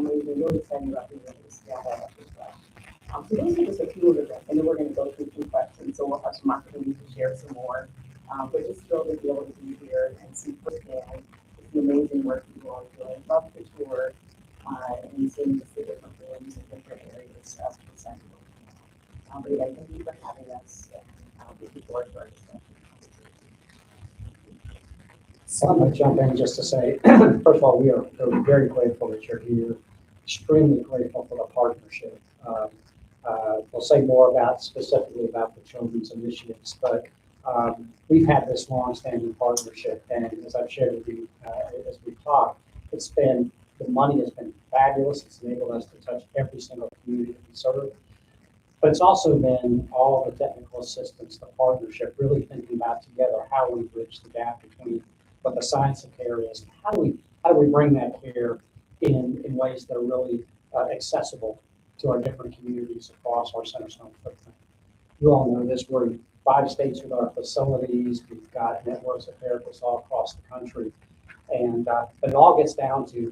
families, and really excited about being able to scale that up as well. So those are just a few of the things, and then we're going to go through some questions, so we'll have some opportunities to share some more. But just thrilled to be able to be here and see firsthand the amazing work that you all are doing. Love the tour and seeing just the different rooms and different areas of the center. But yeah, thank you for having us. Looking forward to our discussion. So I'm going to jump in just to say, first of all, we're very grateful that you're here. Extremely grateful for the partnership. We'll say more specifically about the children's initiatives, but we've had this long-standing partnership, and as I've shared with you as we've talked, the money has been fabulous. It's enabled us to touch every single community that we serve. But it's also been all the technical assistance, the partnership, really thinking about together how we bridge the gap between what the science of care is, and how do we bring that care in ways that are really accessible to our different communities across our Centerstone footprint. You all know this, we're in 5 states with our facilities, we've got networks of therapists all across the country, and but it all gets down to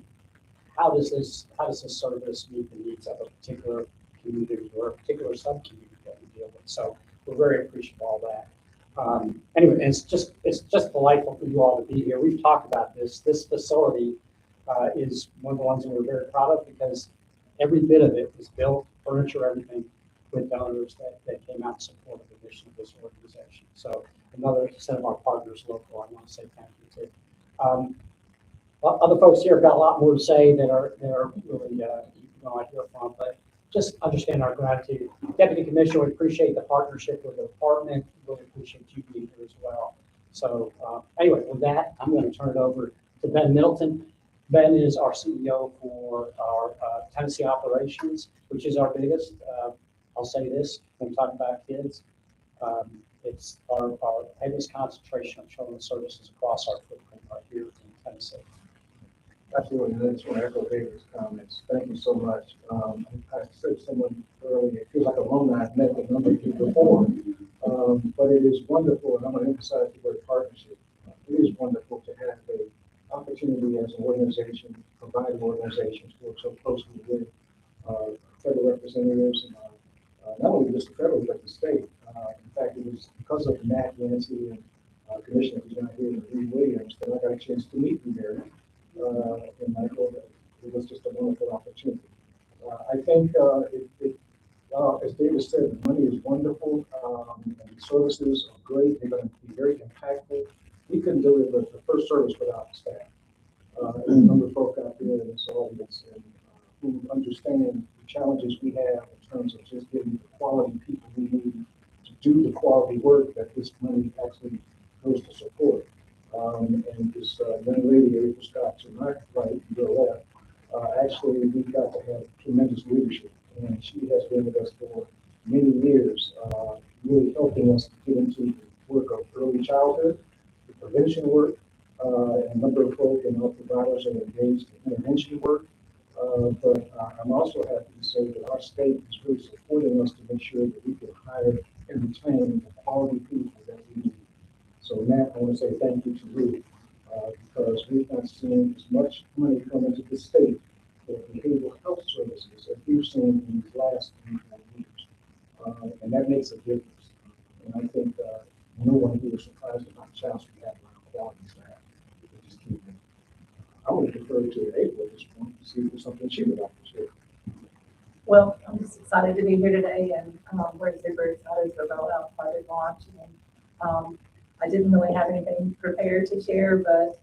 how does this service meet the needs of a particular community or a particular sub-community that we deal with. So we're very appreciative of all that. Anyway, it's just delightful for you all to be here. We've talked about this. This facility is one of the ones that we're very proud of because every bit of it was built, furniture, everything, with donors that came out in support of the mission of this organization. So another set of our partners local, I want to say thank you to. Other folks here have got a lot more to say that are really I hear from, but just understand our gratitude. Deputy Commissioner, we appreciate the partnership with the department. Really appreciate you being here as well. So anyway, with that, I'm going to turn it over to Ben Middleton. Ben is our CEO for our Tennessee operations, which is our biggest. I'll say this when we talk about kids. It's our heaviest concentration of children's services across our footprint right here in Tennessee. Absolutely, I just want to echo David's comments. Thank you so much. I said to someone earlier, it feels like alumni. I've met a number of people before, but it is wonderful, and I'm going to emphasize the word partnership. It is wonderful to have an opportunity as an organization, providing organizations to work so closely with federal representatives, and not only just the federal, but the state. In fact, it was because of Matt, Yancey, and Commissioner who's not here, Reed Williams, that I got a chance to meet you there. And Michael, it was just a wonderful opportunity. I think, as David said, the money is wonderful, and the services are great. They're going to be very impactful. We couldn't deliver the first service without the staff. And a number of folk out there in this audience who understand the challenges we have in terms of just getting the quality people we need to do the quality work that this money actually goes to support. And this young lady, April Scott, to my right, your left, actually, we've got to have tremendous leadership. And she has been with us for many years, really helping us get into the work of early childhood, the prevention work, and a number of folk and health providers are engaged in intervention work. But I'm also happy to say that our state is really supporting us to make sure that we can hire and retain the quality people that we need. So Matt, I want to say thank you to you because we've not seen as much money come into the state for behavioral health services as we've seen in these last 3 years. And that makes a difference. And I think no one here is surprised about the challenge we have around quality staff. We just keep it. I want to defer to April at this point to see if there's something she would like to share. Well, I'm just excited to be here today, and we're super excited to roll out Project Launch. And I didn't really have anything prepared to share, but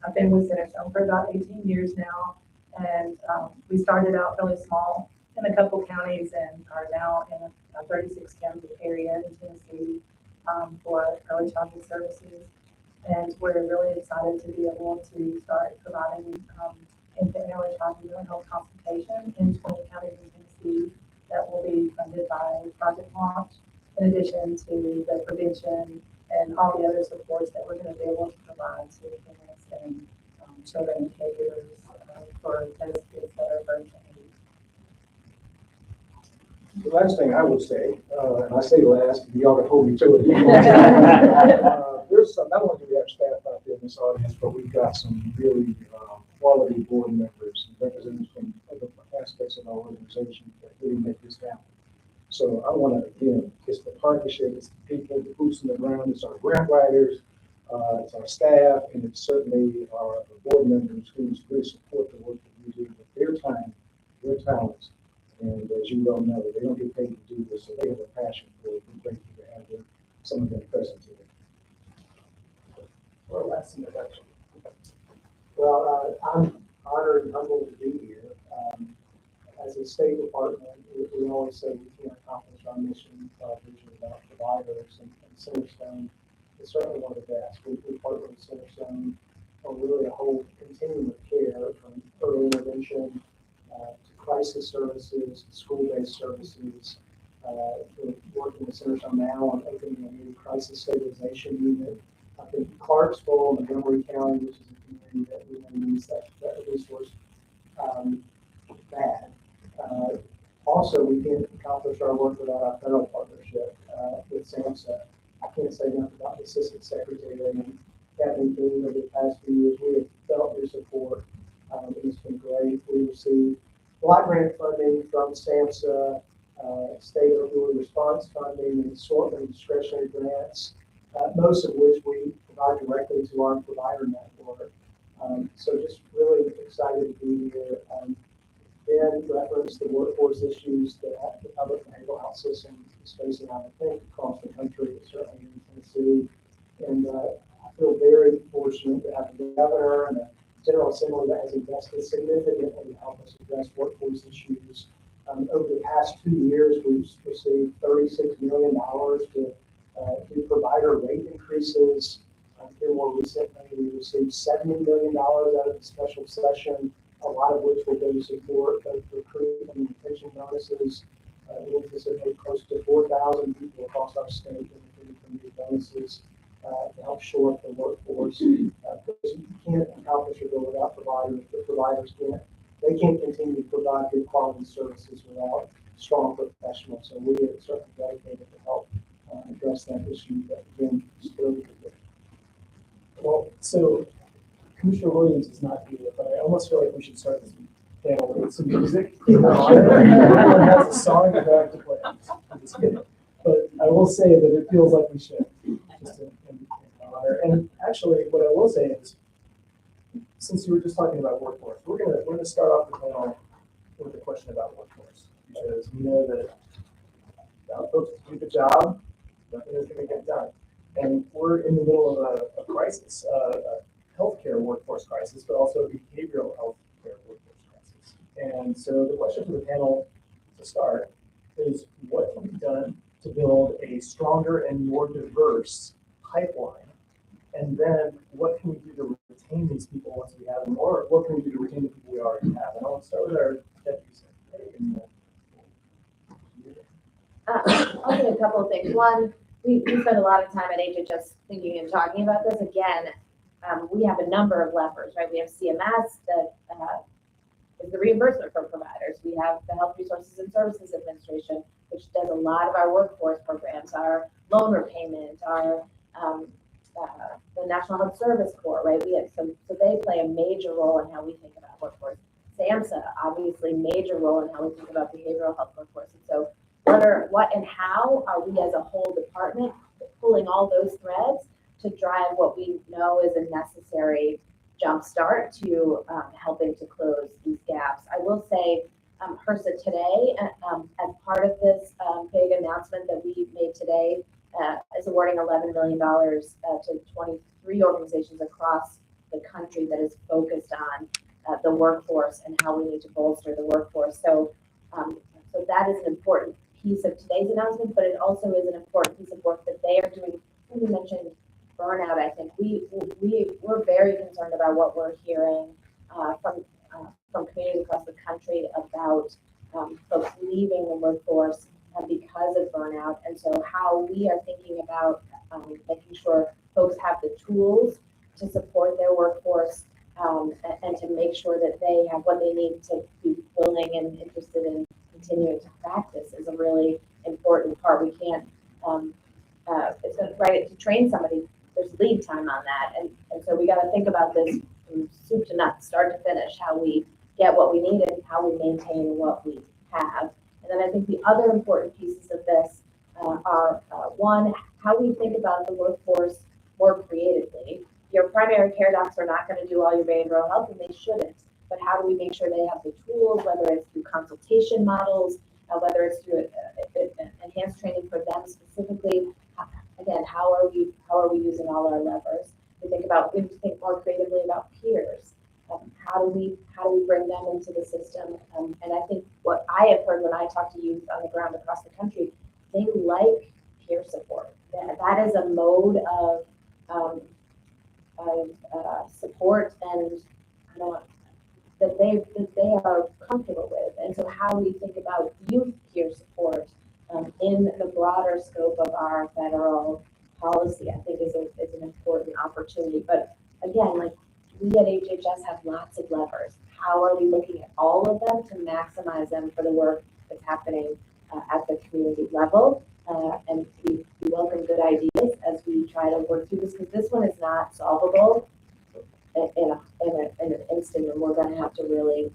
I've been with Centerstone for about 18 years now, and we started out really small in a couple counties and are now in a 36 county area in Tennessee for early childhood services. And we're really excited to be able to start providing infant and early childhood mental health consultation in 20 counties in Tennessee that will be funded by Project Launch, in addition to the prevention and all the other supports that we're going to be able to provide to parents and children and caregivers for those kids that are birth and The last thing I would say, and I say last, you ought to hold me to it. There's some, not only do we have staff out there in this audience, but we've got some really quality board members and representatives from other organizations that really make this happen. So I want to, again, it's the partnership, it's the people, the boots on the ground, it's our grant writers, it's our staff, and it's certainly our board members who really support the work that we do with their time, their talents. And as you well know, they don't get paid to do this, so they have a passion for it. We're grateful to have them, some of them present today. Well, last introduction. Well, I'm honored and humbled to be here. As a State Department, we always say we can't accomplish our mission, vision without providers, and Centerstone is certainly one of the best. We partner with Centerstone on really a whole continuum of care, from early intervention to crisis services, school-based services. We're working with Centerstone now on opening a new crisis stabilization unit up in Clarksville, Montgomery County, which is a community that we really use that resource bad. Also, we can't accomplish our work without our federal partnership with SAMHSA. I can't say enough about the Assistant Secretary and Captain King over the past few years. We have felt your support. It's been great. We received block grant funding from SAMHSA, state opioid response funding, and assortment of discretionary grants, most of which we provide directly to our provider network. So just really excited to be here. Ben referenced the workforce issues that the public behavioral health system is facing, I think, across the country, certainly in Tennessee. And I feel very fortunate to have a governor and a General Assembly that has invested significantly to help us address workforce issues. Over the past 2 years, we've received $36 million to do provider rate increases. Here more recently, we received $70 million out of the special session, a lot of which will go to support both recruitment and retention bonuses. We anticipate close to 4,000 people across our state benefiting from these bonuses to help shore up the workforce. Because you can't accomplish your goal without providers. The providers can't continue to provide good quality services without strong professionals. So we are certainly dedicated to help address that issue that, again, still is there. Well, so Commissioner Williams is not here, but I almost feel like we should start this panel with some music. Everyone has a song that they have to play. I'm just kidding. But I will say that it feels like we should, just in honor. And actually, what I will say is, since you were just talking about workforce, we're gonna start off the panel with a question about workforce, because we know that without folks to do the job, nothing is going to get done. And we're in the middle of a crisis, a healthcare workforce crisis, but also a behavioral healthcare workforce crisis. And so the question for the panel to start is, what can be done to build a stronger and more diverse pipeline? And then what can we do to retain these people once we have them? Or what can we do to retain the people we already have? And I'll start with our Deputy Secretary. I'll do a couple of things. One, we spend a lot of time at HHS thinking and talking about this. Again, we have a number of levers, right? We have CMS that is the reimbursement for providers. We have the Health Resources and Services Administration, which does a lot of our workforce programs, our loan repayment, our the National Health Service Corps, right? We have so they play a major role in how we think about workforce. SAMHSA, obviously, major role in how we think about behavioral health workforce. And so what and how are we as a whole department pulling all those threads to drive what we know is a necessary jump start to helping to close these gaps? I will say HRSA today, as part of this big announcement that we made today, is awarding $11 million to 23 organizations across the country that is focused on the workforce and how we need to bolster the workforce. So that is an important piece of today's announcement, but it also is an important piece of work that they are doing. You mentioned burnout. I think we're very concerned about what we're hearing from communities across the country about folks leaving the workforce because of burnout. And so how we are thinking about making sure folks have the tools to support their workforce and to make sure that they have what they need to be willing and interested in continuing to practice is a really important part. We can't, it's going to train somebody, there's lead time on that. And so we got to think about this from soup to nuts, start to finish, how we get what we need and how we maintain what we have. And then I think the other important pieces of this are one, how we think about the workforce more creatively. Your primary care docs are not going to do all your behavioral health, and they shouldn't. But how do we make sure they have the tools, whether it's through consultation models, whether it's through enhanced training for them specifically? Again, how are we using all our levers? We need to think more creatively about peers. How do we bring them into the system? And I think what I have heard when I talk to youth on the ground across the country, they like peer support. That is a mode of support and that they are comfortable with. And so how we think about youth peer support in the broader scope of our federal policy, I think is an important opportunity. But again, like we at HHS have lots of levers. How are we looking at all of them to maximize them for the work that's happening at the community level? And we welcome good ideas as we try to work through this, because this one is not solvable in an instant, and we're going to have to really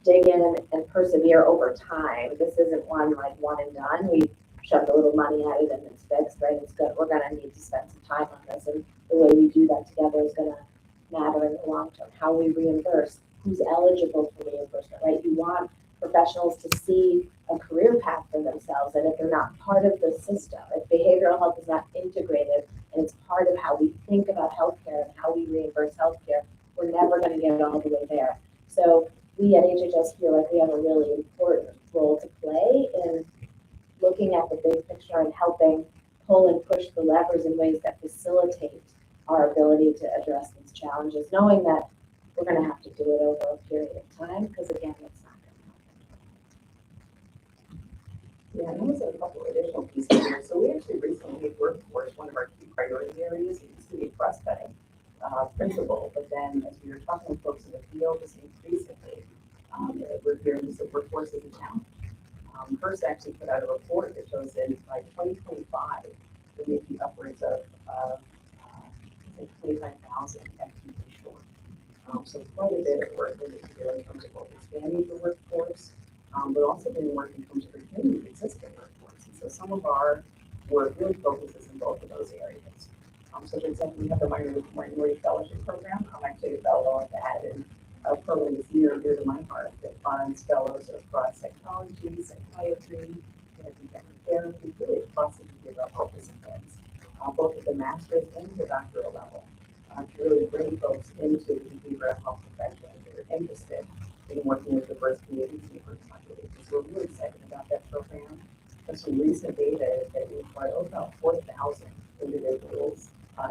dig in and persevere over time. This isn't one and done. We shoved a little money at it and it's fixed, right? It's good. We're going to need to spend some time on this, and the way we do that together is going to matter in the long term. How we reimburse, who's eligible for reimbursement, right? You want professionals to see a career path for themselves, and if they're not part of the system, if behavioral health is not integrated and it's part of how we think about healthcare and how we reimburse healthcare, we're never going to get all the way there. So we at HHS feel like we have a really important role to play in looking at the big picture and helping pull and push the levers in ways that facilitate our ability to address these challenges, knowing that we're going to have to do it over a period of time, because again, it's not going to happen. Yeah, and there's a couple additional pieces here. So we actually recently made workforce one of our key priority areas. It used to be cross-cutting principle, but then as we were talking with folks in the field, just increasingly, we're hearing this workforce is a challenge. First actually put out a report that shows that by 2025, there may be upwards of 25,000 FTE short. So quite a bit of work we need to do in terms of both expanding the workforce, but also doing work in terms of retaining the existing workforce. And so some of our work really focuses in both of those areas. So for example, we have the Minority Fellowship Program. I'm actually a fellow at that, and a program is near and dear to my heart that funds fellows across psychology, psychiatry, contemporary therapy, really across the behavioral health disciplines, both at the master's and the doctoral level, to really bring folks into the behavioral health profession that are interested in working with diverse communities and diverse populations. So we're really excited about that program. There's some recent data that we've brought about 4,000 individuals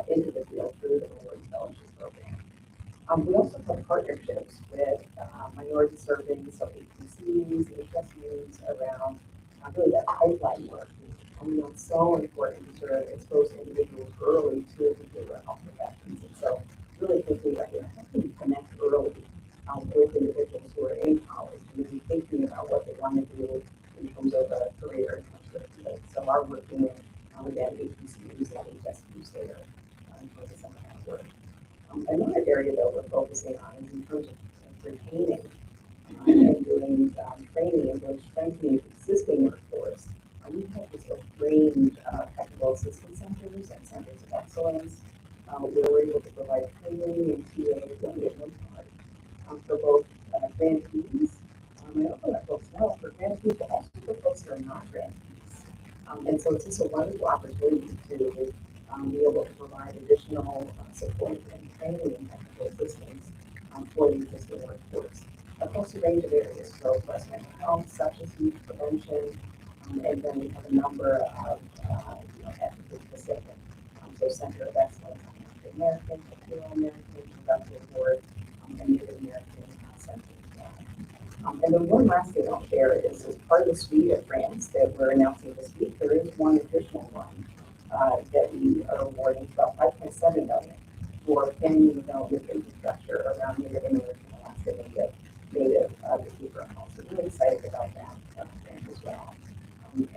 into the field through the Minority Fellowship Program. We also have partnerships with minority serving, so APCs, HSUs around really that pipeline work. And it's so important to expose individuals early to behavioral health professions. And so really thinking about how can you connect early with individuals who are in college and really thinking about what they want to do in terms of a career in terms of so our working with again APCs and HSUs there in terms of some of that work. Another area that we're focusing on is in terms of retaining and doing training and doing strengthening of existing workforce. We have this range of technical assistance centers and centers of excellence where we're able to provide training and TA really at no charge for both grantees. I also let folks know for grantees, but also for folks who are not grantees. And so it's just a wonderful opportunity to be able to provide additional support and training and technical assistance for the existing workforce across a range of areas, so breast mental health, substance use prevention, and then we have a number of ethnically specific, so Center of Excellence on African American, Latino American, Productive Board, and Native American centers as well. And then one last thing I'll share is as part of the suite of grants that we're announcing this week, there is one additional one that we are awarding about $5.7 million for family development infrastructure around Native American, Alaska Native behavioral health. So really excited about that grant as well.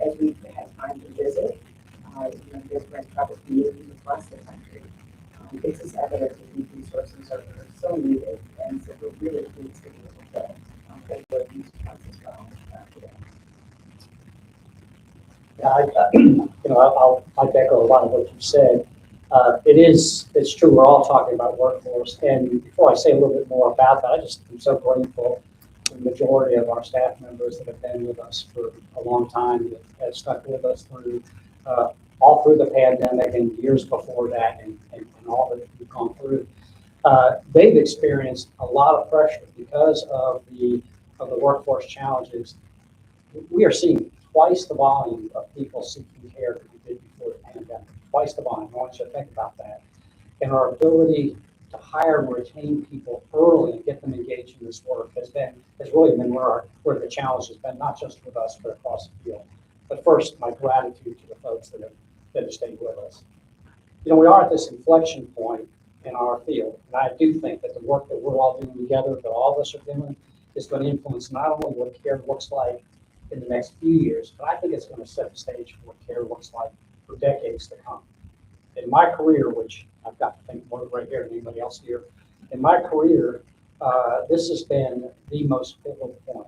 As we've had time to visit different tribal communities across the country, it's just evident that these resources are so needed, and so we're really pleased to be able to take these funds as well. I'll echo a lot of what you said. It's true, we're all talking about workforce, and before I say a little bit more about that, I'm so grateful to the majority of our staff members that have been with us for a long time, that have stuck with us through, all through the pandemic and years before that, and all that we've gone through. They've experienced a lot of pressure because of the workforce challenges. We are seeing twice the volume of people seeking care that we did before the pandemic. Twice the volume. I want you to think about that. And our ability to hire and retain people early and get them engaged in this work has really been where the challenge has been, not just with us, but across the field. But first, my gratitude to the folks that have stayed with us. We are at this inflection point in our field, and I do think that the work that we're all doing together, that all of us are doing, is going to influence not only what care looks like in the next few years, but I think it's going to set the stage for what care looks like for decades to come. In my career, which I've got to think more right here than anybody else here, in my career, this has been the most pivotal point.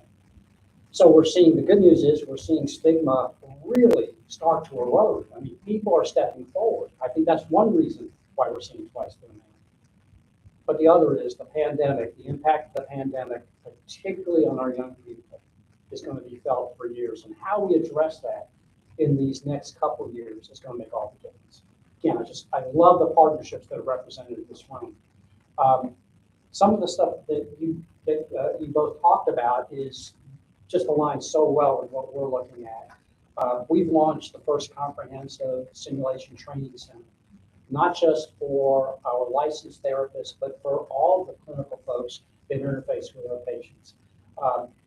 So the good news is we're seeing stigma really start to erode. I mean, people are stepping forward. I think that's one reason why we're seeing twice the amount. But the other is the pandemic, the impact of the pandemic, particularly on our young people, is going to be felt for years. And how we address that in these next couple of years is going to make all the difference. Again, I love the partnerships that are represented in this room. Some of the stuff that you both talked about is just aligns so well with what we're looking at. We've launched the first comprehensive simulation training center, not just for our licensed therapists, but for all the clinical folks that interface with our patients.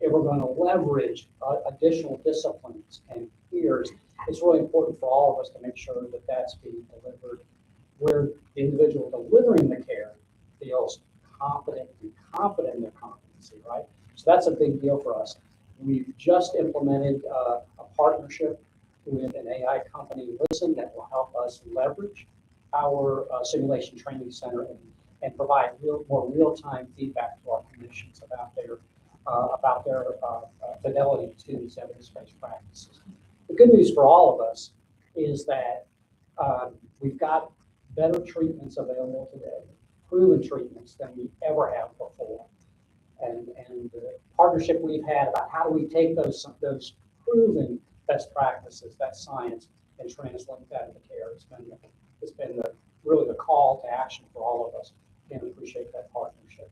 If we're going to leverage additional disciplines and peers, it's really important for all of us to make sure that that's being delivered where the individual delivering the care feels confident in their competency, right? So that's a big deal for us. We've just implemented a partnership with an AI company, Listen, that will help us leverage our simulation training center and provide more real-time feedback to our clinicians about their fidelity to these evidence-based practices. The good news for all of us is that we've got better treatments available today, proven treatments than we ever have before. And the partnership we've had about how do we take those proven best practices, that science, and translate that into care. It's been really the call to action for all of us, and appreciate that partnership.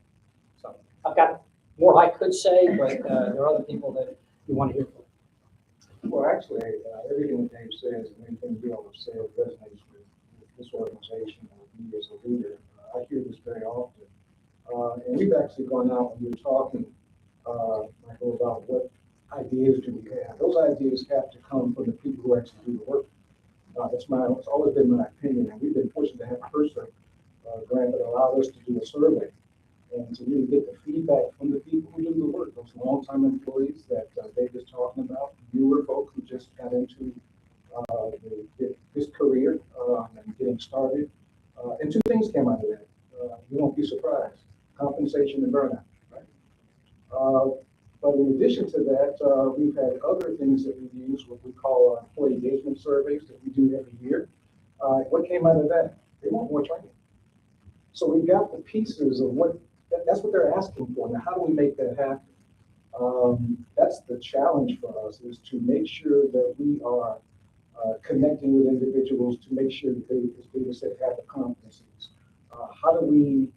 So I've got more I could say, but there are other people that you want to hear from. Well, actually, everything that Dave says and anything you all have said resonates with this organization and with me as a leader. I hear this very often. And we've actually gone out and we're talking, Michael, about what ideas do we have. Those ideas have to come from the people who actually do the work. It's always been my opinion, and we've been fortunate to have a person grant that allowed us to do a survey and to really get the feedback from the people who do the work, those long-time employees that Dave is talking about, newer folks who just got into this career and getting started. And two things came out of that. You won't be surprised. Compensation and burnout, right? But in addition to that, we've had other things that we use, what we call employee engagement surveys that we do every year. What came out of that? They want more training. So we got the pieces of that's what they're asking for. Now, how do we make that happen? That's the challenge for us, is to make sure that we are connecting with individuals to make sure that they, as David said, have the competencies. How do we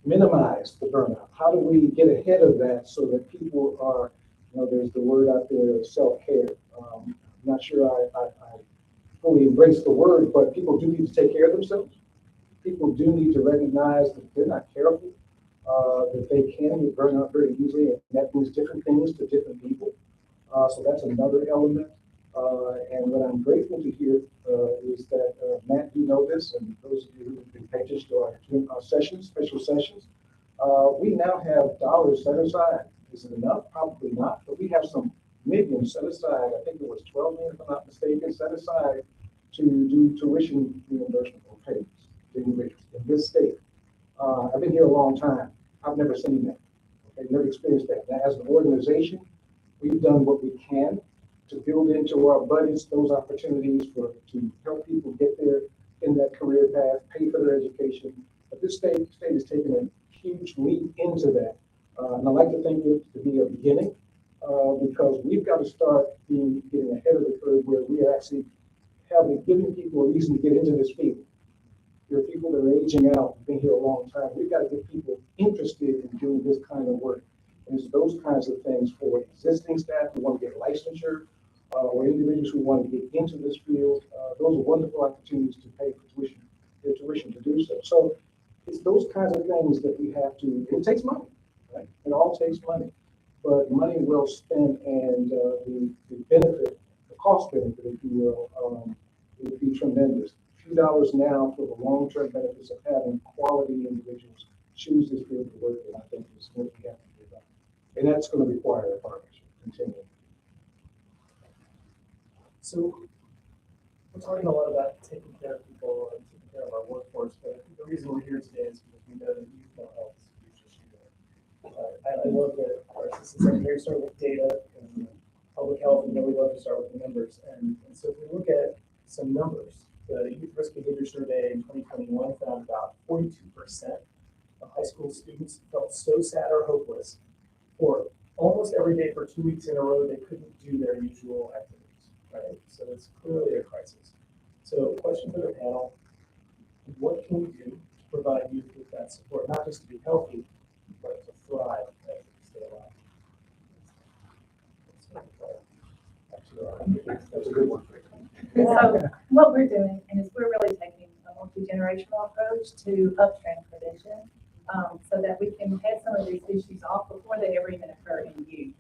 minimize the burnout? How do we get ahead of that so that people are, there's the word out there, self-care. I'm not sure I fully embrace the word, but people do need to take care of themselves. People do need to recognize that if they're not careful, that they can get burned out very easily, and that means different things to different people. So that's another element. And what I'm grateful to hear is that, Matt, you know this, and those of you who have been patient to our sessions, special sessions, we now have dollars set aside. Is it enough? Probably not, but we have some millions set aside. I think it was 12 million, if I'm not mistaken, set aside to do tuition reimbursement or payments to individuals in this state. I've been here a long time. I've never seen that. Okay, never experienced that. Now, as an organization, we've done what we can to build into our budgets those opportunities to help people get there in that career path, pay for their education. But this state is taking a huge leap into that. And I like to think it to be a beginning because we've got to start getting ahead of the curve where we are actually giving people a reason to get into this field. There are people that are aging out, been here a long time. We've got to get people interested in doing this kind of work. And it's those kinds of things for existing staff who want to get licensure, or individuals who want to get into this field. Those are wonderful opportunities to pay for their tuition to do so. So it's those kinds of things that we have to, it takes money, right? It all takes money, but money well spent and the benefit, the cost benefit, if you will, would be tremendous. A few dollars now for the long-term benefits of having quality individuals choose this field to work in, I think is what we have to do. And that's going to require a partnership, continue. So we're talking a lot about taking care of people and taking care of our workforce, but the reason we're here today is because we know that youth mental health is a huge issue. I love that our assistant secretary started with data and public health, and then we love to start with the numbers. And so if we look at some numbers, the Youth Risk Behavior Survey in 2021 found about 42% of high school students felt so sad or hopeless for almost every day for 2 weeks in a row they couldn't do their usual activities, right? So it's clearly a crisis. So question for the panel, what can we do to provide youth with that support, not just to be healthy, but to thrive and to stay alive? That's a good one. So what we're doing is we're really taking a multi-generational approach to upstream prevention so that we can head some of these issues off before they ever even occur in youth.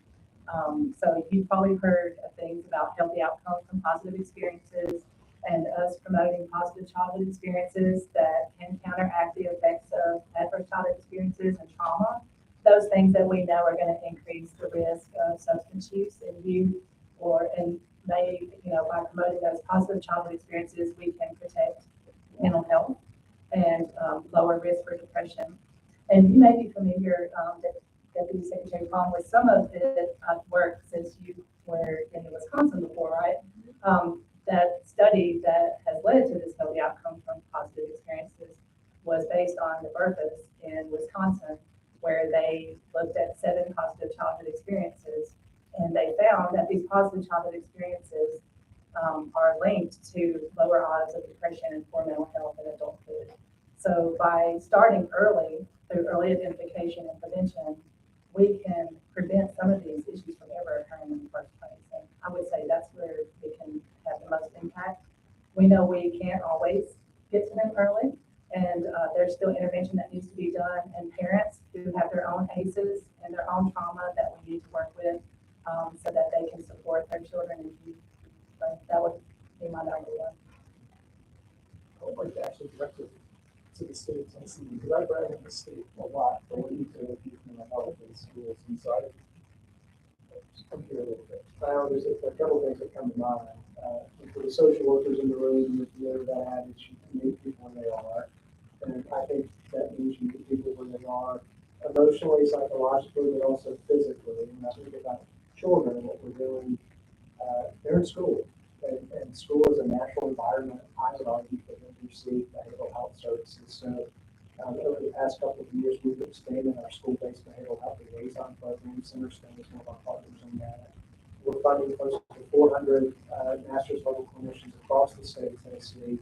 So you've probably heard of things about healthy outcomes from positive experiences and us promoting positive childhood experiences that can counteract the effects of adverse childhood experiences and trauma. Those things that we know are going to increase the risk of substance use in youth and may, by promoting those positive childhood experiences, we can protect mental health and lower risk for depression. And you may be familiar, Deputy Secretary Palm, with some of the work since you were in Wisconsin before, right? That study that has led to this healthy outcome from positive experiences was based on the Berthas in Wisconsin, where they looked at 7 positive childhood experiences. And they found that these positive childhood experiences are linked to lower odds of depression and poor mental health in adulthood. So by starting early, through early identification and prevention, we can prevent some of these issues from ever occurring in the first place. And I would say that's where we can have the most impact. We know we can't always get to them early, and there's still intervention that needs to be done, and parents who have their own ACEs and their own trauma that we need to work with so that they can support their children and youth. But that would be my idea. I would like to actually direct it to the state of Tennessee, because I brag on the state a lot for what you do with youth mental health in schools. And so I'm here a little bit. There's a couple of things that come to mind. For the social workers in the room, you know that you meet people where they are. And I think that means you meet people where they are emotionally, psychologically, but also physically. And I think about children and what we're doing. They're in school. And school is a natural environment, I would argue, for them to receive behavioral health services. So over the past couple of years, we've expanded our school-based behavioral health liaison program. Centerstone is one of our partners in that. We're funding close to 400 master's level clinicians across the state of Tennessee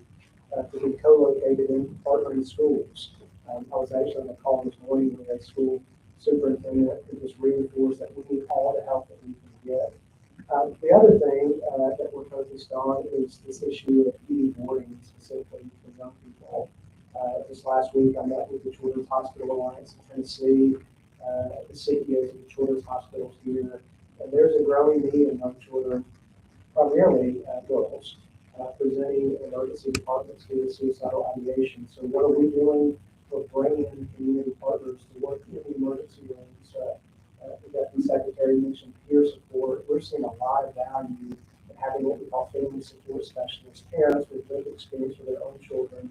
to be co-located in partnering schools. I was actually on the call this morning with a school superintendent who just reinforced that we need all the help that we can get. The other thing that we're focused on is this issue of PD boarding, specifically for young people. This last week, I met with the Children's Hospital Alliance in Tennessee, the CEOs of the Children's Hospitals here, and there's a growing need among children, primarily girls, presenting emergency departments with suicidal ideation. So what are we doing? We're bringing in community partners to work in the emergency rooms. The Deputy Secretary mentioned peer support. We're seeing a lot of value in having what we call family support specialists, parents with lived experience with their own children,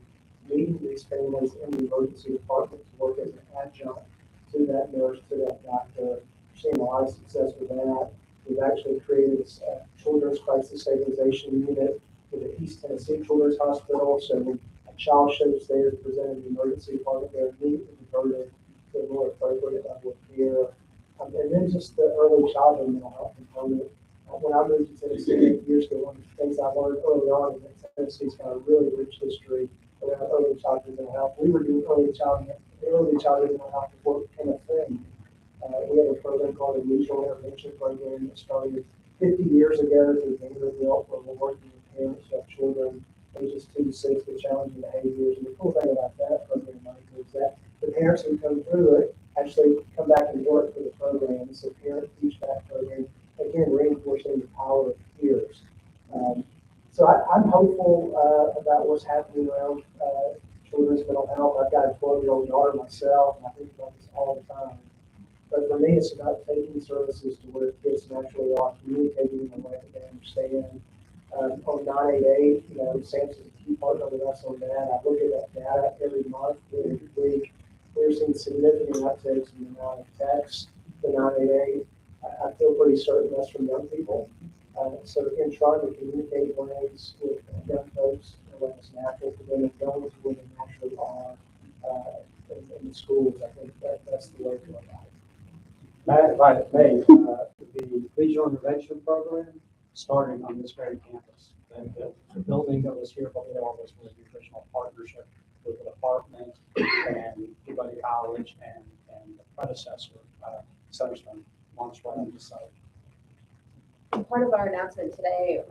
meeting these families in the emergency department to work as an adjunct to that nurse, to that doctor. We're seeing a lot of success with that. We've actually created a children's crisis stabilization unit for the East Tennessee Children's Hospital. So when a child shows there presented an emergency department, they're immediately diverted to a more appropriate level of care. And then just the early childhood mental health component. When I moved to Tennessee 8 years ago, one of the things I learned early on is that Tennessee's got a really rich history around early childhood mental health. We were doing early childhood mental health before it became a thing. We have a program called the Regional Intervention Program that started 50 years ago through Vanderbilt, where we're working with parents who have children ages 2 to 6 with challenging behaviors. And the cool thing about that program, Michael, is that the parents who come through it actually come back and work for the program. So parents teach that program, again, reinforcing the power of peers. So I'm hopeful about what's happening around children's mental health. I've got a 12-year-old daughter myself, and I think about this all the time. But for me, it's about taking services to where kids naturally are, communicating in a way that they understand. On 988, SAMHSA is a key partner with us on that. I look at that data every month, every week. We're seeing significant uptakes in the amount of texts to 988. I feel pretty certain that's from young people. So in trying to communicate ways with young folks, when it's natural for them and going to where they naturally are in the schools, I think that's the way to go about it. Matt, if I may, the regional intervention program starting on this very campus. And the building that was here before was with the original partnership with the department and Peabody College and the predecessor, Centerstone, launched right on the site. Part of our announcement today,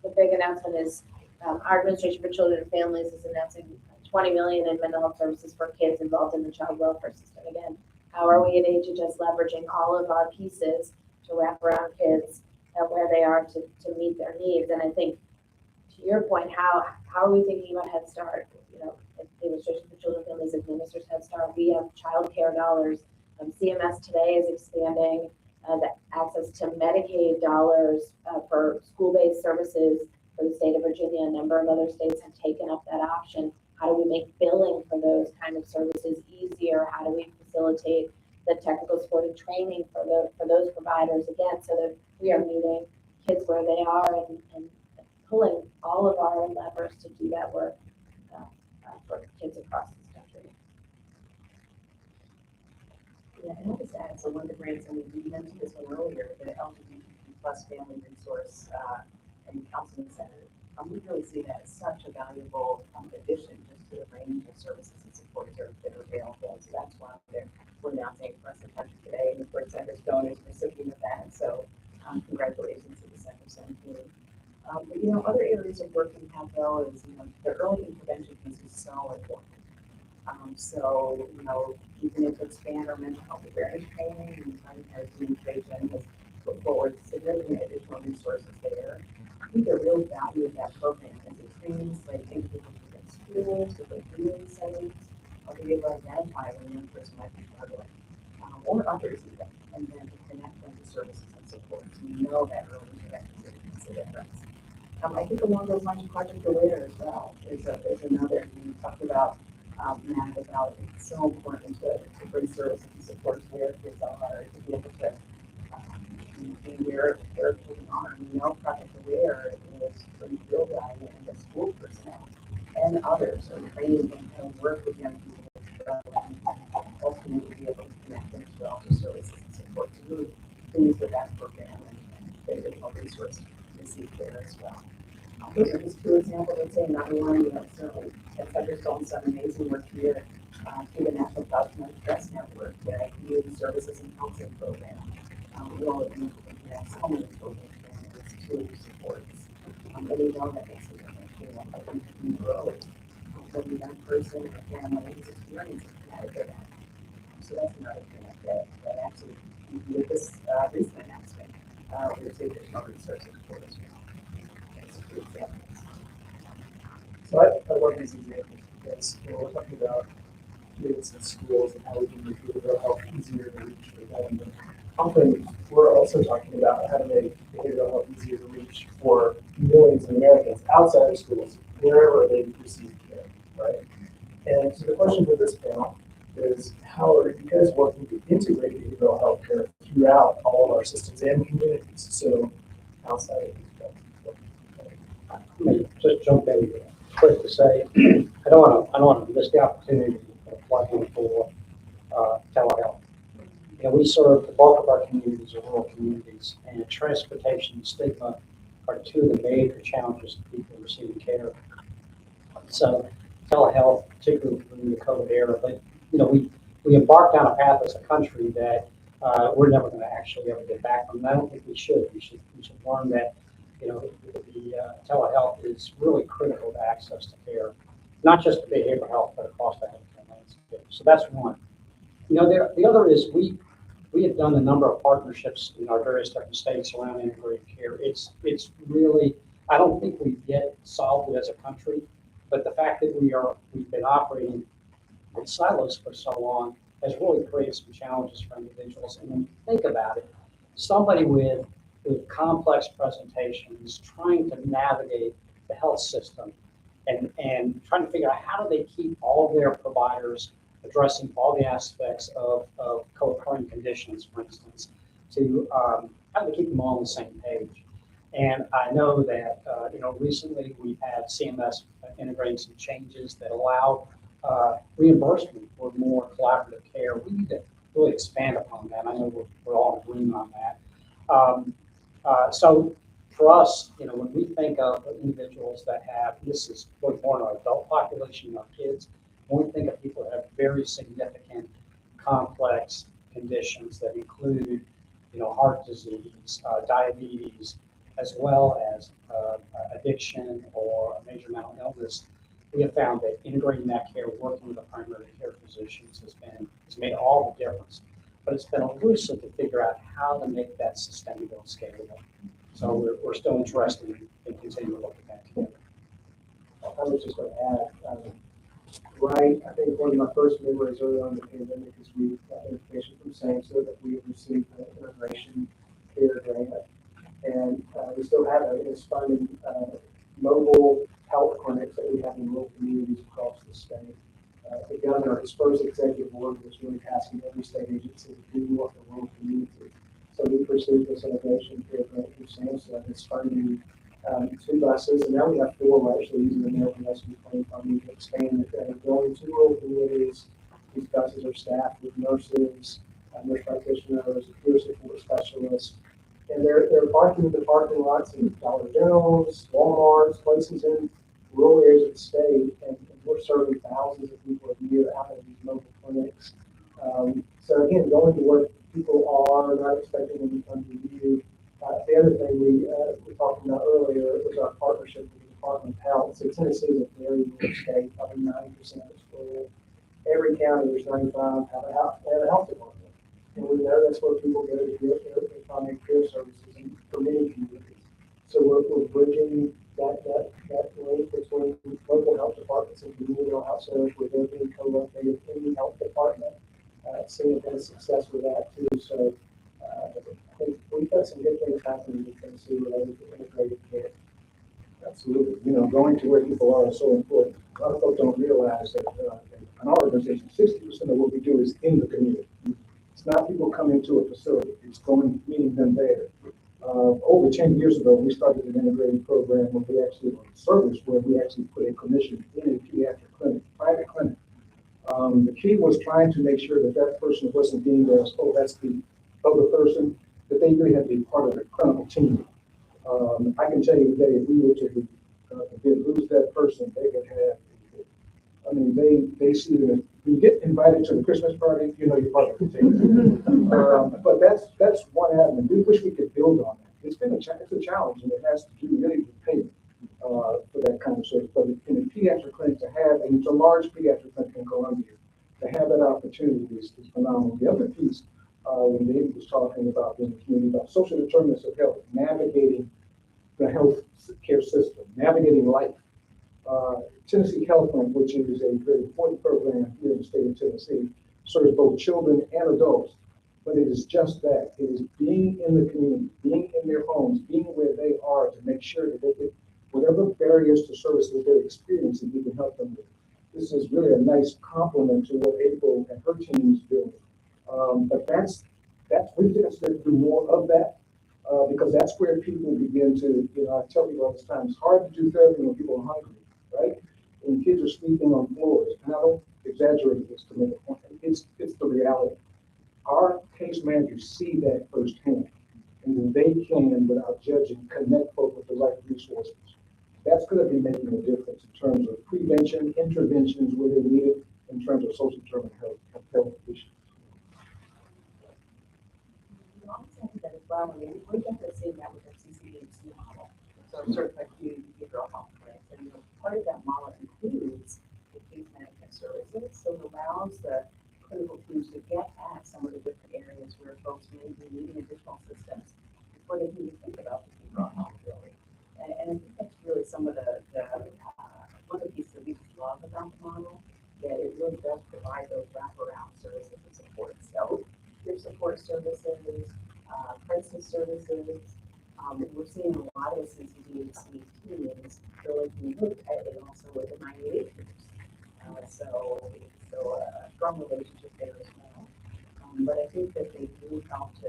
the big announcement is our Administration for Children and Families is announcing $20 million in mental health services for kids involved in the child welfare system. Again, how are we at HHS leveraging all of our pieces to wrap around kids where they are to meet their needs? And I think, to your point, how are we thinking about Head Start? If the Administration for Children and Families administers Head Start, we have child care dollars. CMS today is expanding the access to Medicaid dollars for school-based services for the state of Virginia. A number of other states have taken up that option. How do we make billing for those kind of services easier? How do we facilitate the technical support and training for those providers, again, so that we are meeting kids where they are and pulling all of our levers to do that work for kids across this country. Yeah, and I'll just add, so one of the grants, we mentioned this one earlier, the LGBTQ+ family resource and counseling center. We really see that as such a valuable addition just to the range of services and supports that are available. So that's why we're announcing across the country today. And of course, Centerstone is a recipient of that. So congratulations to the Centerstone team. But other areas of work we have though is, the early intervention piece is so important. So, even if to expand our mental health awareness training and our administration has put forward significant additional resources there. I think the real value of that program is it trains individuals within schools, within community settings, to be able to identify when a young person might be struggling, or others even, and then to connect them to services and supports. We know that early intervention really makes a difference. I think along those lines, Project Aware as well is another. We talked about Matt about it's so important to bring services and supports where kids are, to be able to be where children are. We know Project Aware is pretty real value in the school personnel and others are trained and work with young people and ultimately be able to connect them as well to services and supports. Really pleased with that program and the additional resources received there as well. Those are just two examples. I'd say another one, certainly at Centerstone, some amazing work here through the National Child Mental Stress Network, the Community Services and Counseling Program. We all have so many children experience two supports. And we know that makes a difference when we grow. So the young person or family is experiencing inadequate outcome. So that's another thing that actually, with this recent announcement, we received additional resources for as well. So I love these examples because we're talking about kids in schools and how we can make behavioral health easier to reach for them. But often we're also talking about how to make behavioral health easier to reach for millions of Americans outside of schools, wherever they receive care, right? And so the question for this panel is, how are you guys working to integrate behavioral health care throughout all of our systems and communities. So outside of these. Let me just jump in quick to say, I don't want to miss the opportunity to plug in for telehealth. You know, we serve the bulk of our communities are rural communities, and transportation and stigma are two of the major challenges to people receiving care. So telehealth, particularly during the COVID era, but you know, we embarked on a path as a country that we're never going to actually ever get back from. And I don't think we should. We should learn that, you know, the telehealth is really critical to access to care, not just to behavioral health, but across the healthcare landscape. So that's one. You know, the other is we have done a number of partnerships in our various different states around integrated care. It's really, I don't think we've yet solved it as a country, but the fact that we've been operating in silos for so long has really created some challenges for individuals. And when you think about it, somebody with complex presentations trying to navigate the health system and trying to figure out how do they keep all of their providers addressing all the aspects of co-occurring conditions, for instance, to how do they keep them all on the same page. And I know that, you know, recently we've had CMS integrating some changes that allow reimbursement for more collaborative care. We need to really expand upon that. I know we're all in agreement on that. So for us, you know, when we think of individuals that have, this is really more in our adult population, our kids, when we think of people that have very significant complex conditions that include, you know, heart disease, diabetes, as well as addiction or a major mental illness, we have found that integrating that care, working with the primary care physicians has made all the difference. But it's been elusive to figure out how to make that sustainable and scalable. So we're still interested in continuing to look at that together. I was just going to add, right, I think one of my first memories early on in the pandemic is we got information from SAMHSA that we had received an integration care grant. And we still have it. It's funding mobile health clinics that we have in rural communities across the state. The governor, his first executive order was really tasking every state agency to do what the rural community. So we pursued this integration care grant through SAMHSA. It's funding 2 buses, and now we have 4. We're actually using the American Rescue Plan funding to expand it and going to rural communities. These buses are staffed with nurses, nurse practitioners, peer support specialists. And they're parking in the parking lots in Dollar Generals, Walmarts, places in rural areas of the state, and we're serving thousands of people a year out of these mobile clinics. So again, going to where people are, not expecting them to come to you. The other thing we talked about earlier was our partnership with the Department of Health. So Tennessee is a very rural state, probably 90% of it's rural. Every county, there's 95 have a health department. And we know that's where people go to get their primary care services for many communities. So we're bridging that link between local health departments and community health centers where they're being co-located in the health department. Seeing a bit of success with that too. So I think we've got some good things happening in Tennessee related to integrated care. Absolutely. You know, going to where people are is so important. A lot of folks don't realize that in our organization, 60% of what we do is in the community. It's not people coming to a facility. It's going, meeting them there. Over 10 years ago, we started an integrated program where we actually, service where we actually put a clinician in a pediatric clinic, private clinic. The key was trying to make sure that that person wasn't being there, oh, that's the other person, that they really had to be part of the clinical team. I can tell you today, if we were to lose that person, they would have, I mean, they see that when you get invited to the Christmas party, you know you're part of the team. But that's one avenue. We wish we could build on that. It's a challenge, and it has to do really with payment for that kind of service. But in a pediatric clinic to have, and it's a large pediatric clinic in Columbia, to have that opportunity is phenomenal. The other piece, when David was talking about in the community about social determinants of health, navigating the health care system, navigating life. Tennessee Health Fund, which is a very important program here in the state of Tennessee, serves both children and adults. But it is just that. It is being in the community, being in their homes, being where they are to make sure that they get whatever barriers to service that they're experiencing, we can help them with. This is really a nice complement to what April and her team is doing. But that's we just need to do more of that, because that's where people begin to, I tell people all this time, it's hard to do therapy when people are hungry, right? When kids are sleeping on floors, and I don't exaggerate this to make a point, it's the reality. Our case managers see that firsthand, and then they can, without judging, connect folks with the right resources. That's going to be making a difference in terms of prevention, interventions where they're needed, in terms of social determinant health issues. You also have that as well. I mean, we're definitely seeing that with our CCHC model. So certified community behavioral health clinics, and part of that model includes the case management services. So it allows the clinical teams to get at some of the different areas where folks may be needing additional assistance before they can even think about behavioral health, really. And I think that's really some of the one of the pieces that we love about the model, that it really does provide those wraparound services and support. So peer support services, crisis services. We're seeing a lot of CCDHC teams really can look at it also with the 98 groups. So a strong relationship there as well. But I think that they do help to,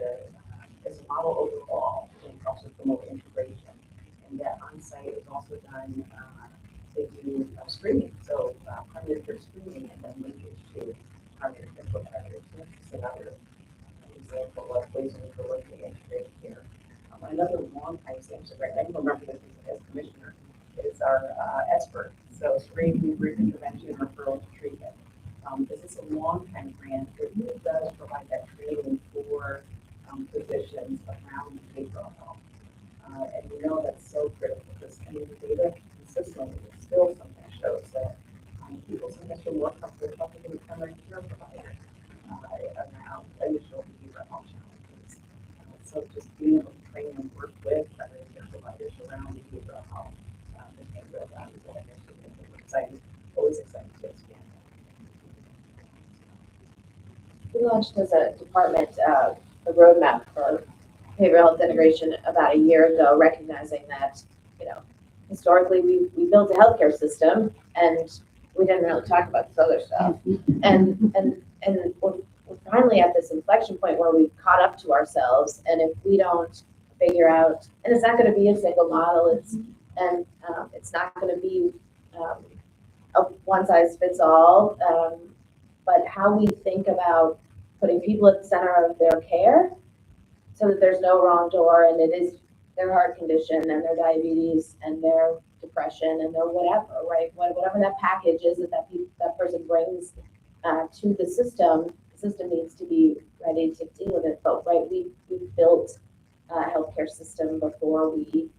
as a model overall, I think also promote integration. And that on-site is also done, they do screening, so primary care screening and then linkage to primary care providers. So that's another example of ways in which we're looking at integrated care. Another long-time SAMHSA grant, I can remember this as commissioner, is our expert. So screening, brief intervention, referral to treatment. This is a long-time grant that really does provide that training for physicians around behavioral health. And we know that's so critical because the data consistently still sometimes shows that people sometimes feel more comfortable talking to the primary care provider around initial behavioral health challenges. So just being able to train and work with primary care providers around behavioral health and real values that I mentioned is exciting, always exciting to expand. We launched as a department a roadmap for behavioral health integration about a year ago, recognizing that, historically we built a healthcare system and we didn't really talk about this other stuff. And we're finally at this inflection point where we've caught up to ourselves, and if we don't figure out, and it's not going to be a single model, it's not going to be a one size fits all, but how we think about putting people at the center of their care so that there's no wrong door, and it is their heart condition and their diabetes and their depression and their whatever, right? Whatever that package is that person brings to the system needs to be ready to deal with it. But right, we built a healthcare system before we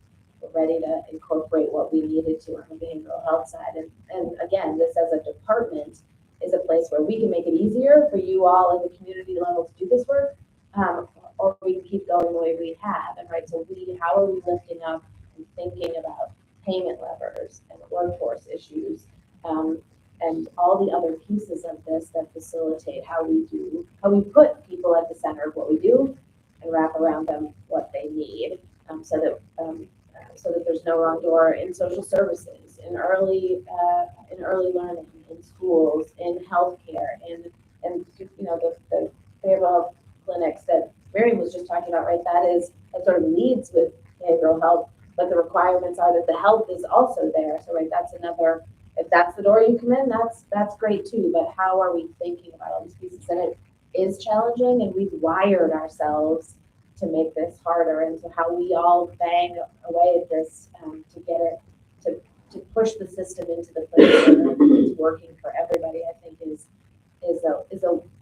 were ready to incorporate what we needed to on the behavioral health side. And again, this as a department is a place where we can make it easier for you all in the community level to do this work, or we can keep going the way we have. And right, so how are we lifting up and thinking about payment levers and workforce issues, and all the other pieces of this that facilitate how we put people at the center of what we do and wrap around them what they need, so that there's no wrong door in social services, in early learning, in schools, in healthcare, and the behavioral health clinics that Miriam was just talking about, right? That sort of leads with behavioral health, but the requirements are that the health is also there. So right, that's another. If that's the door you come in, that's great too. But how are we thinking about all these pieces? And it is challenging, and we've wired ourselves to make this harder. And so how we all bang away at this to get it to push the system into the place where it's working for everybody, I think is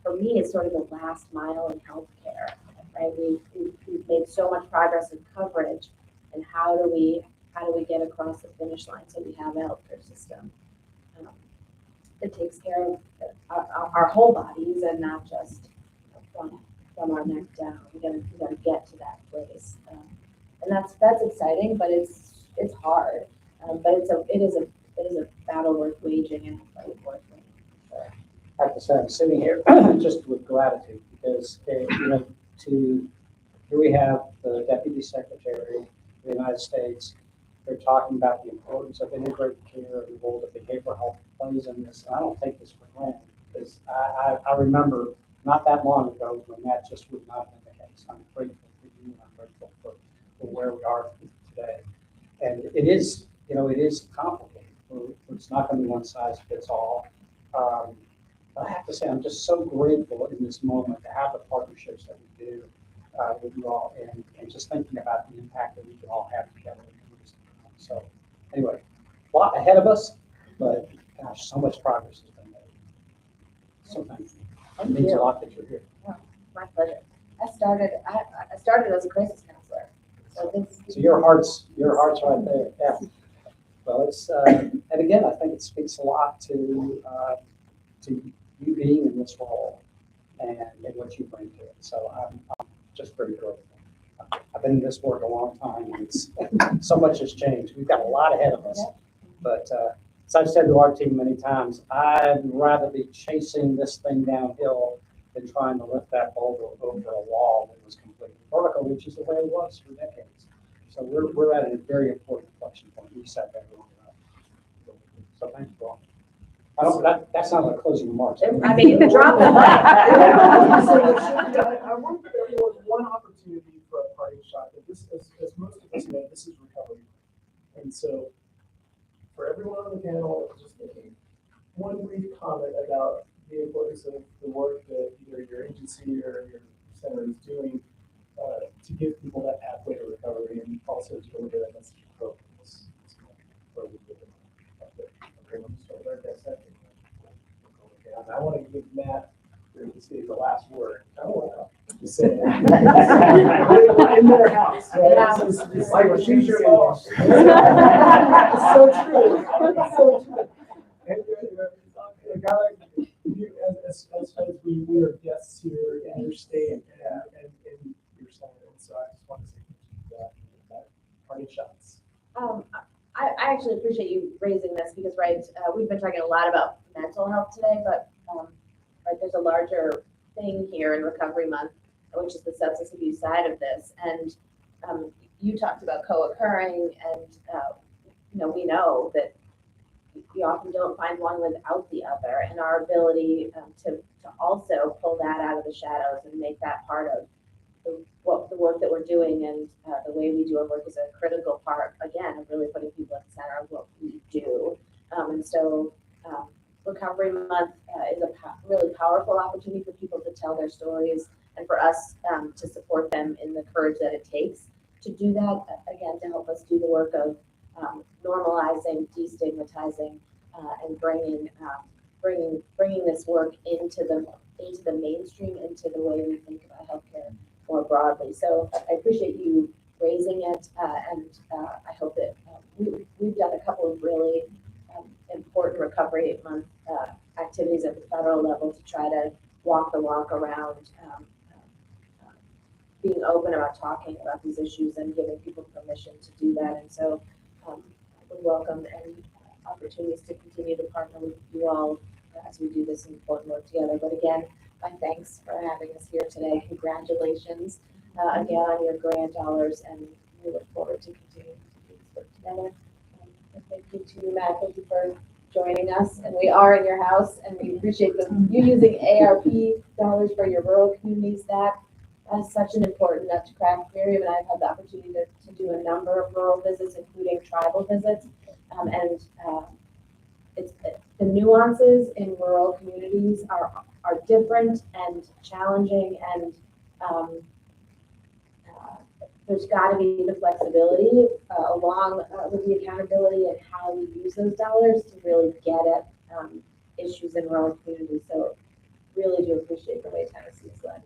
for me is sort of the last mile in healthcare. Right? We've made so much progress in coverage, and how do we get across the finish line so we have a healthcare system that takes care of our whole bodies and not just from our neck down. We gotta get to that place, and that's exciting, but it's hard. But it is a battle worth waging and a fight worth winning. I have to say, I'm sitting here just with gratitude because here we have the Deputy Secretary of the United States. They're talking about the importance of integrated care and the role that behavioral health plays in this. And I don't take this for granted because I remember not that long ago when that just would not have been the place. I'm grateful for you, and I'm grateful for where we are today. And it is, it is complicated. It's not going to be one size fits all. But I have to say, I'm just so grateful in this moment to have the partnerships that we do with you all, and just thinking about the impact that we can all have together. So anyway, a lot ahead of us, but gosh, so much progress has been made. So thank you. It means a lot that you're here. My pleasure. I started as a crisis counselor. So your heart's right there. Yeah. Well, it's and again, I think it speaks a lot to you being in this role and what you bring to it. So I'm just very grateful. I've been in this work a long time, and it's so much has changed. We've got a lot ahead of us. But as I've said to our team many times, I'd rather be chasing this thing downhill than trying to lift that boulder over a wall that was completely vertical, which is the way it was for decades. So we're at a very important inflection point. You said that earlier. So thank you all. That sounds like closing remarks. I mean, drop the mic. I want to give everyone one opportunity for a parting shot. This, as most of us know, this is recovery. And so, for everyone on the panel, just thinking, one brief comment about the importance of the work that either your agency or your center is doing to give people that pathway to recovery, and also to deliver that message of hope. I want to give Matt the last word. Oh, wow. Just saying. In their house. Right? Yeah. It's like a future law. It's so true. It's so true. And a guy like you, as we are guests here in your state and in your center. And so I just want to say thank you for that parting shots. I actually appreciate you raising this because, we've been talking a lot about mental health today, but there's a larger thing here in Recovery Month, which is the substance abuse side of this. And you talked about co-occurring, and we know that we often don't find one without the other, and our ability to also pull that out of the shadows and make that part of the work that we're doing and the way we do our work is a critical part, again, of really putting people at the center of what we do. And so Recovery Month is a really powerful opportunity for people to tell their stories and for us to support them in the courage that it takes to do that, again, to help us do the work of normalizing, destigmatizing, and bringing this work into the mainstream, into the way we think about healthcare more broadly. So I appreciate you raising it, and I hope that we've done a couple of really important Recovery Month activities at the federal level to try to walk the walk around being open about talking about these issues and giving people permission to do that. And so I would welcome any opportunities to continue to partner with you all as we do this important work together. But again, my thanks for having us here today. Congratulations again on your grant dollars, and we look forward to continuing to do this work together. And thank you to you, Matt. Thank you for joining us. And we are in your house, and we appreciate you using ARP dollars for your rural communities. That is such an important nut to crack. Miriam and I have had the opportunity to do a number of rural visits, including tribal visits, it's the nuances in rural communities are different and challenging, and there's got to be the flexibility along with the accountability and how we use those dollars to really get at issues in rural communities. So really do appreciate the way Tennessee is led.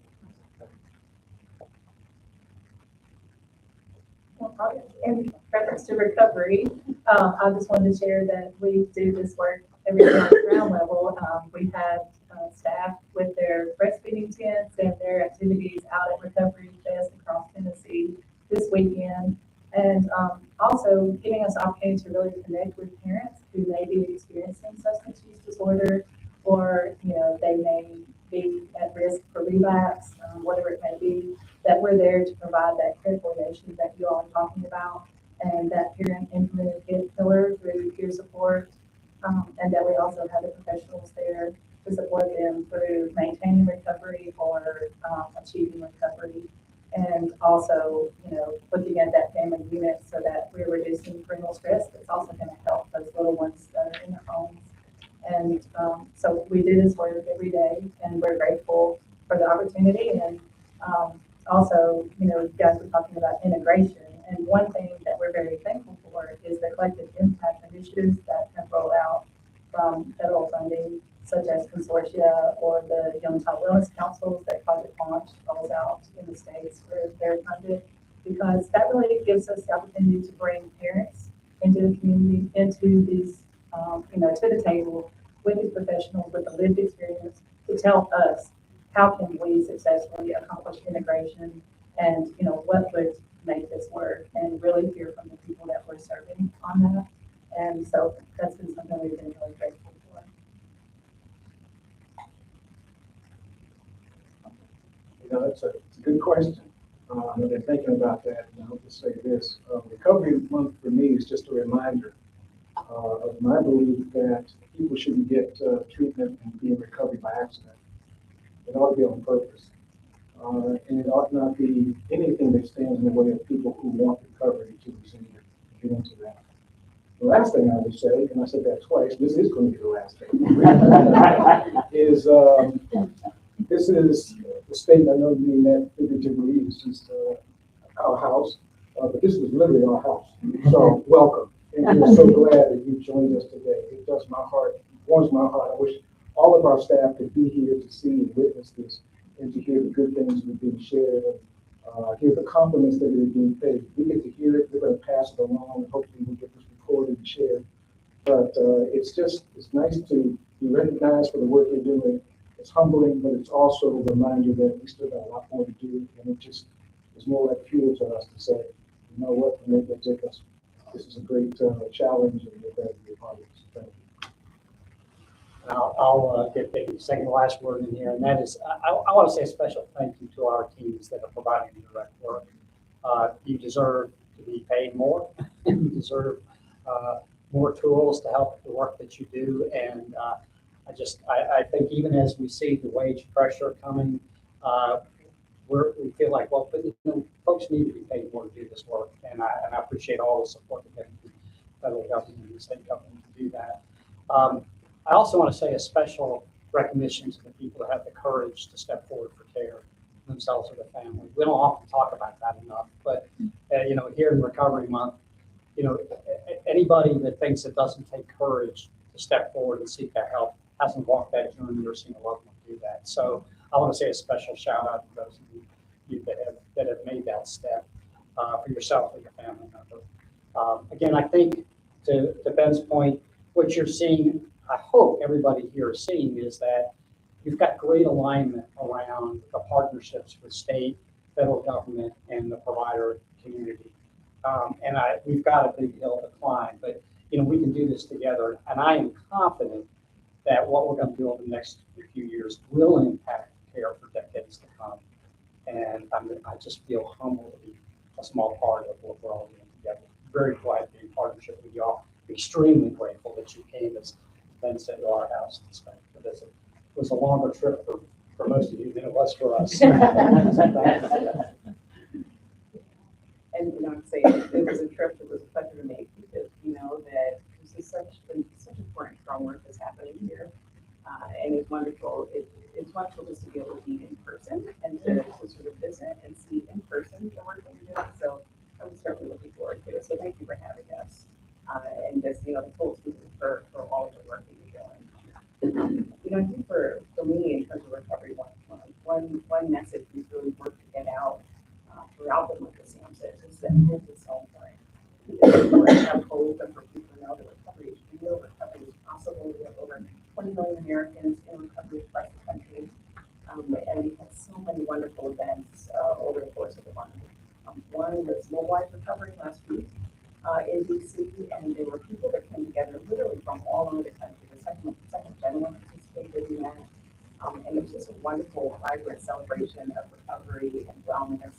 In reference to recovery, I just wanted to share that we do this work every day on the ground level. We have staff with their breastfeeding tents and their activities out at Recovery Fest across Tennessee this weekend, and also giving us opportunity to really connect with parents who may be experiencing substance use disorder, or they may be at risk for relapse, whatever it may be. That we're there to provide that care coordination that you all are talking about, and that peer implemented pillar through peer support, and that we also have the professionals there to support them through maintaining recovery or achieving recovery. And also, looking at that family unit so that we're reducing parental stress, that's also going to help those little ones that are in their homes. And so we do this work every day, and we're grateful for the opportunity. And also, you guys were talking about integration. And one thing that we're very thankful for is the collective impact initiatives that have rolled out from federal funding, such as consortia or the Young Child Wellness Councils that Project Launch rolls out in the states where they're funded, because that really gives us the opportunity to bring parents into the community, into these, to the table with these professionals with the lived experience to tell us how can we successfully accomplish integration and, what would make this work, and really hear from the people that we're serving on that. And so that's been something we've been really grateful for. It's a good question. I've been thinking about that, and I'll just say this. Recovery Month for me is just a reminder of my belief that people shouldn't get treatment and be in recovery by accident. It ought to be on purpose. And it ought not be anything that stands in the way of people who want recovery to receive it. Get into that. The last thing I would say, and I said that twice, this is going to be the last thing, is this is the state. I know you mean that figuratively. This is our house, but this is literally our house. So welcome, and we're so glad that you joined us today. It does my heart, warms my heart. I wish all of our staff could be here to see and witness this, and to hear the good things that are being shared, and hear the compliments that are being paid. We get to hear it. We're going to pass it along, and hopefully we get this recorded and shared. But it's nice to be recognized for the work you're doing. It's humbling, but it's also a reminder that we still got a lot more to do, and it just is more like fuel to us to say, you know what, we're going to take us. This is a great challenge, and we're glad to be a part of this. Thank you. I'll get the second to last word in here, and that is, I want to say a special thank you to our teams that are providing the direct work. You deserve to be paid more. You deserve more tools to help the work that you do, and I think even as we see the wage pressure coming, we feel like, well, but, folks need to be paid more to do this work, and I appreciate all the support that the federal government and the state government to do that. I also want to say a special recognition to the people that have the courage to step forward for care themselves or their family. We don't often talk about that enough, but here in Recovery Month, anybody that thinks it doesn't take courage to step forward and seek that help hasn't walked that journey or seen a loved one do that. So I want to say a special shout out to those of you that have made that step for yourself and your family member. Again, I think to Ben's point, what you're seeing, I hope everybody here is seeing, is that you've got great alignment around the partnerships with state, federal government, and the provider community. We've got a big hill to climb, but we can do this together. And I am confident that what we're going to do over the next few years will impact care for decades to come. And I just feel humbled to be a small part of what we're all doing together. Very glad to be in partnership with y'all. Extremely grateful that you came, as Ben said, to our house to spend the visit. It was a longer trip for most of you than it was for us. And I'd say it was a trip that was a pleasure to make, because that this is such important strong work that's happening here, and it's wonderful. It's wonderful just to be able to be in person and to sort of visit and see in person the work that you're doing. So I'm certainly looking forward to it. So thank you for having us, and just the full speaking for all of the work that you're doing. I think for me, in terms of Recovery one message we've really worked to get out throughout the month of SAMHSA is that hope is so important. We have hope, and for people to know that recovery is real, recovery is possible. We have over 20 million Americans in recovery across the country, and we've had so many wonderful events over the course of the month. One was Mobilized Recovery last week in DC, and there were people that came together literally from all over the country. The second gentleman participated in that. And it was just a wonderful, vibrant celebration of recovery and wellness,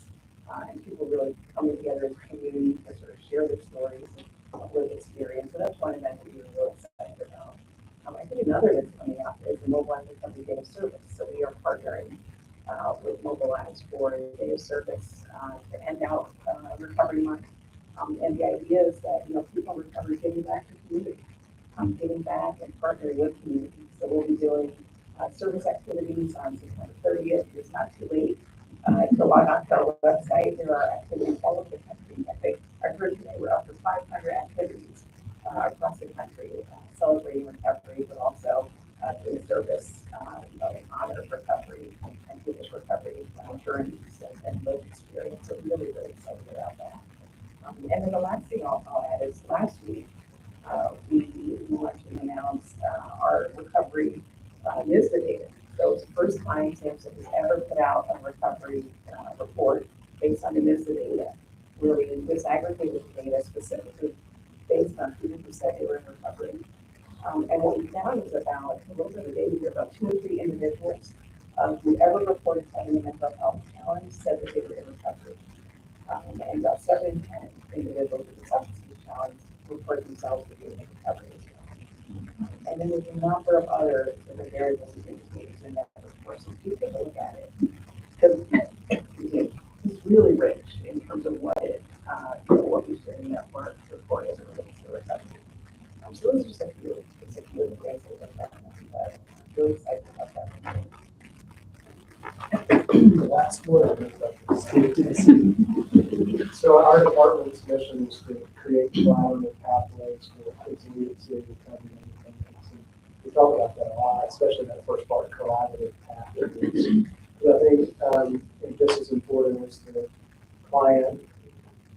and people really coming together as a community to sort of share their stories and live experience. So that's one event that we were really excited about. I think another that's coming up is the Mobilized Recovery Day of Service. So we are partnering with Mobilized organized for a day of service to end out Recovery Month. And the idea is that, people in recovery giving back to community, giving back and partnering with community. So we'll be doing service activities on September 30th. It's not too late to log on to our website. There are activities all over the country. I think I heard today we're up to 500 activities across the country celebrating recovery, but also doing service, in honor of recovery and people's recovery journeys and lived experience. So really, really excited about that. And then the last thing I'll add is last week we launched and announced our recovery NISDA data. So it's the first time SAMHSA has ever put out a recovery report based on the NISDA data, where we disaggregated the data specifically based on who said they were in recovery. And what we found is about, those are the data here, about 2 or 3 individuals who ever reported having a mental health challenge said that they were in recovery. And about 7 in 10 individuals with a substance use challenge report themselves to being in recovery as well. And then there's a number of other different variables and indicators in that report. So if you take a look at it, because it's really rich in terms of what we share in that work report as it relates to recovery. So those are just a few of the things that we've done. I'm really excited about that. The last word. So our department's mission is to create collaborative pathways to continue to recovery and independence. And we talk about that a lot, especially that first part, collaborative pathways. But I think and just as important as the client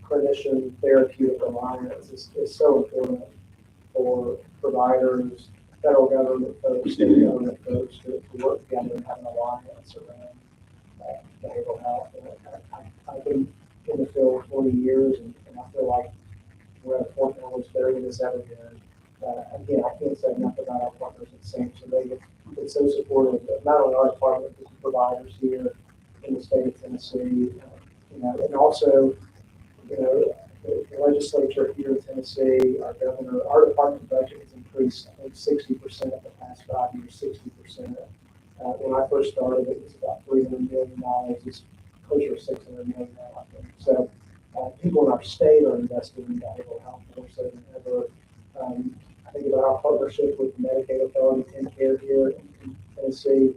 clinician therapeutic alliance is so important for providers, federal government folks, state government folks to work together and have an alliance around behavioral health. And I've been in the field 20 years, and I feel like we're at a point now where it's better than it's ever been. Again, I can't say enough about our partners at SAMHSA. They've been so supportive of not only our department, but the providers here in the state of Tennessee. And also, the legislature here in Tennessee, our governor, our department budget has increased, I think, 60% the past 5 years, 60%. When I first started, it was about $300 million. It's closer to $600 million now, I think. So people in our state are investing in behavioral health more so than ever. I think about our partnership with the Medicaid Authority, TennCare here in Tennessee.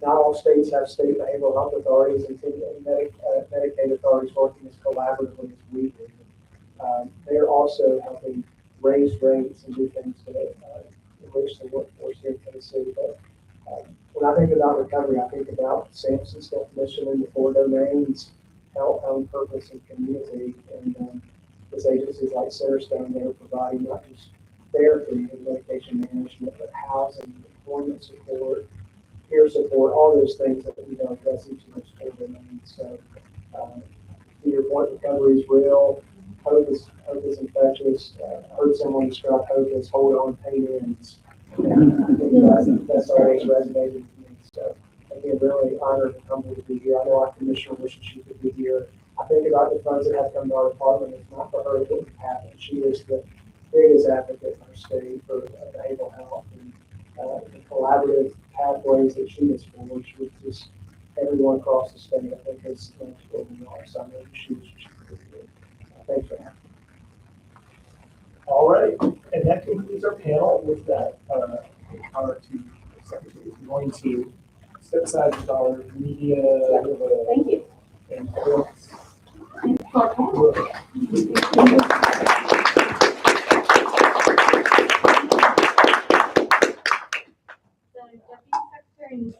Not all states have state behavioral health authorities, and Medicaid authorities working as collaboratively as we do. They're also helping raise rates and do things to enrich the workforce here in Tennessee. But when I think about recovery, I think about SAMHSA's definition in the 4 domains: health, home, purpose, and community. And this agencies like Centerstone, they're providing not just therapy and medication management, but housing, employment support, peer support, all those things that we don't address each of those 4 domains. So to your point, recovery is real. Hope is infectious. I heard someone describe hope as hold on, pain ends. And I think that's always resonated with me. So again, really honored and humbled to be here. I know our commissioner wishes she could be here. I think about the funds that have come to our department. If not for her, it wouldn't happen. She is the biggest advocate in our state for behavioral health and the collaborative pathways that she has forged with just everyone across the state. I think is where we are. So I know she was good. Thanks for having me. All right, and that concludes our panel. With that, our 2 secretaries are going to step aside with our media. Thank you. And everyone else. The Deputy Secretary